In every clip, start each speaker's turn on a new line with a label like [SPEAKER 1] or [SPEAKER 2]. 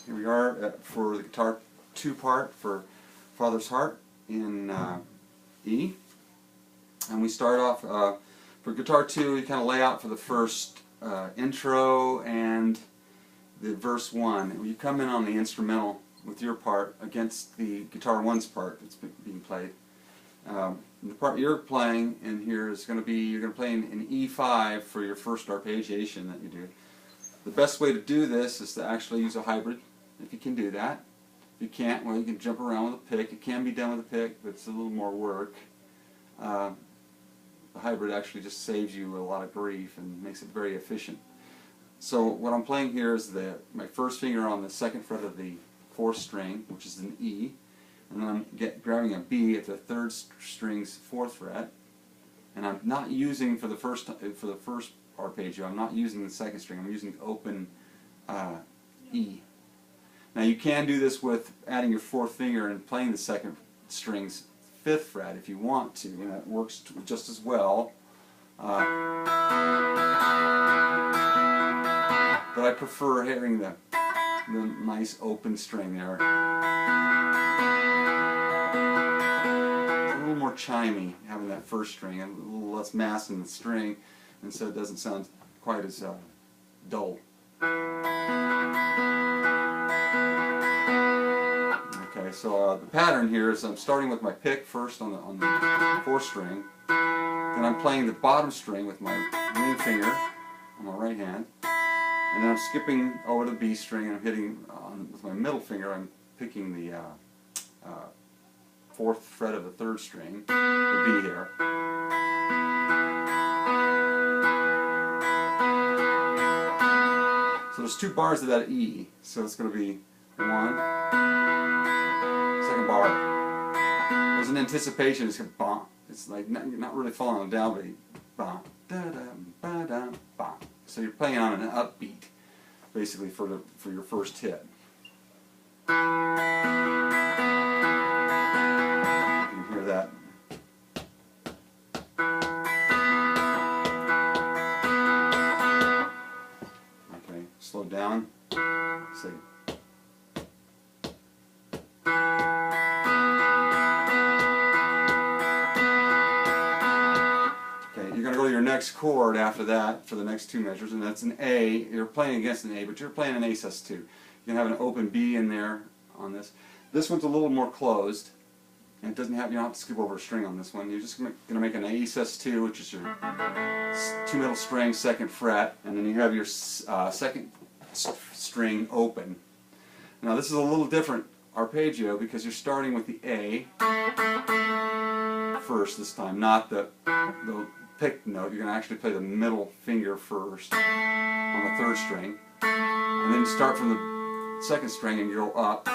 [SPEAKER 1] Here we are for the guitar 2 part for Father's Heart in E. And we start off for guitar 2, you kind of lay out for the first intro and the verse 1. You come in on the instrumental with your part against the guitar 1's part that's being played. The part you're playing in here is going to be, you're going to play in E5 for your first arpeggiation that you do. The best way to do this is to actually use a hybrid, if you can do that. If you can't, well, you can jump around with a pick. It can be done with a pick, but it's a little more work. The hybrid actually just saves you a lot of grief and makes it very efficient. So what I'm playing here is my first finger on the 2nd fret of the 4th string, which is an E, and then I'm grabbing a B at the 3rd string's 4th fret, and I'm not using for the first arpeggio, I'm not using the 2nd string, I'm using open E. Now you can do this with adding your 4th finger and playing the 2nd string's 5th fret if you want to, and that works just as well. But I prefer hearing the nice open string there. It's a little more chimey having that first string, and a little less mass in the string, and so it doesn't sound quite as dull. Okay, so the pattern here is I'm starting with my pick first on the 4th string, then I'm playing the bottom string with my ring finger on my right hand, and then I'm skipping over the B string and I'm hitting with my middle finger, I'm picking the 4th fret of the 3rd string, the B here. So there's 2 bars of that E, so it's going to be 1, 2nd bar. There's an anticipation, it's going to bump. It's like not really falling on a downbeat. Bum, da da ba da bum. So you're playing on an upbeat, basically for your first hit. You can hear that. Okay, slow down. See. Your next chord after that for the next 2 measures, and that's an A. You're playing against an A, but you're playing an A sus2. You can have an open B in there on this. This one's a little more closed, and it doesn't have, you don't have to skip over a string on this one. You're just going to make an A sus2, which is your 2 middle string, 2nd fret, and then you have your 2nd string open. Now this is a little different arpeggio because you're starting with the A first this time, not the pick note. You're going to actually play the middle finger first on the 3rd string, and then you start from the 2nd string and you go up.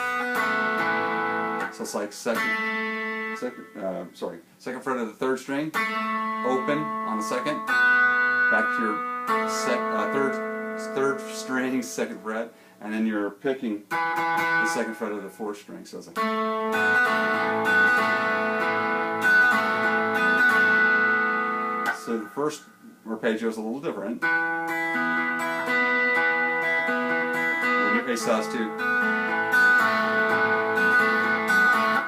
[SPEAKER 1] So it's like 2nd fret of the 3rd string, open on the 2nd, back to your 3rd string, 2nd fret, and then you're picking the 2nd fret of the 4th string. So it's like. So the first arpeggio is a little different. Then your A sus2.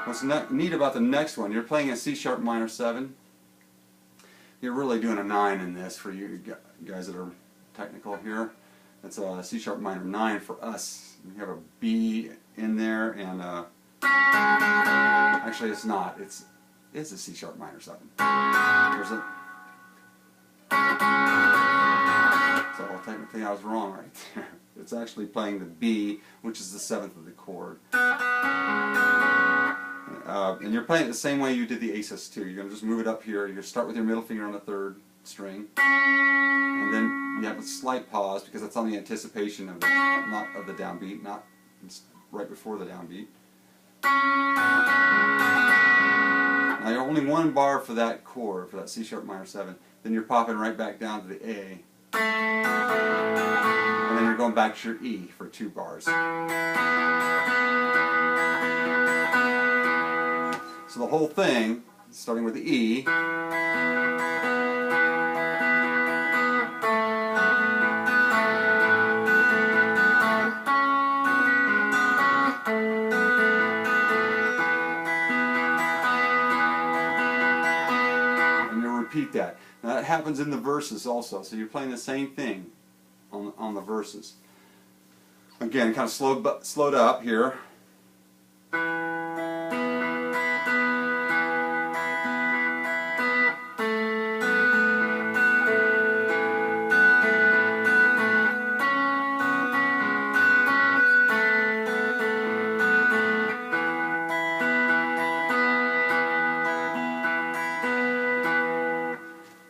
[SPEAKER 1] What's neat about the next one, you're playing a C sharp minor 7. You're really doing a 9 in this for you guys that are technical here. It's a C sharp minor 9 for us. We have a B in there, and actually it's not. It's a C sharp minor 7. There's a So technically I was wrong right there. It's actually playing the B, which is the 7th of the chord. And you're playing it the same way you did the A sus2. You're going to just move it up here. You're going to start with your middle finger on the 3rd string, and then you have a slight pause because that's on the anticipation of not of the downbeat, not right before the downbeat. Now you're only 1 bar for that chord, for that C sharp minor 7. Then you're popping right back down to the A. And then you're going back to your E for 2 bars. So the whole thing, starting with the E, repeat that. Now that happens in the verses also, so you're playing the same thing on the verses. Again, kind of slowed up here.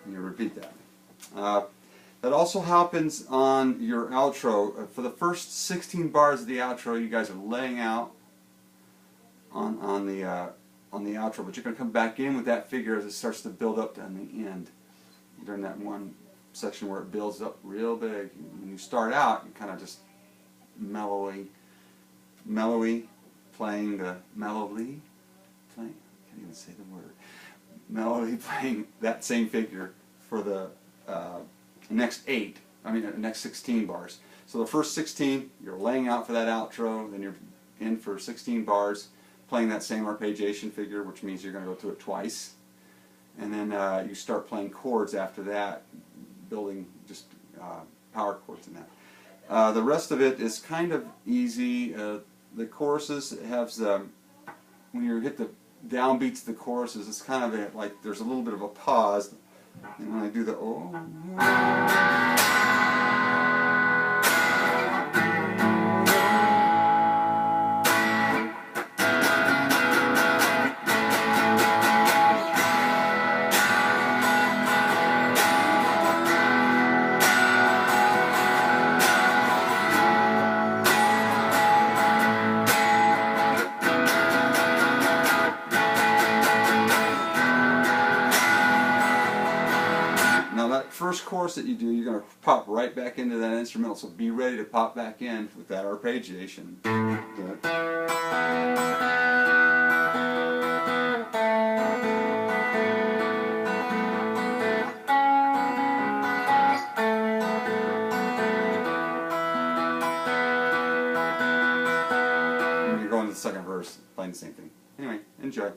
[SPEAKER 1] Repeat that. That also happens on your outro. For the first 16 bars of the outro, you guys are laying out on the outro, but you're going to come back in with that figure as it starts to build up on the end. During that one section where it builds up real big. When you start out, you kind of just mellowy playing the mellowly playing. I can't even say the word. Mellowly playing that same figure for the next 16 bars. So the first 16, you're laying out for that outro, then you're in for 16 bars, playing that same arpeggiation figure, which means you're going to go through it twice. And then you start playing chords after that, building just power chords in that. The rest of it is kind of easy. The choruses have when you hit the downbeats of the choruses, it's kind of like there's a little bit of a pause. And when I do the first chorus that you do, you're going to pop right back into that instrumental, so be ready to pop back in with that arpeggiation. And you're going to the second verse, playing the same thing. Anyway, enjoy.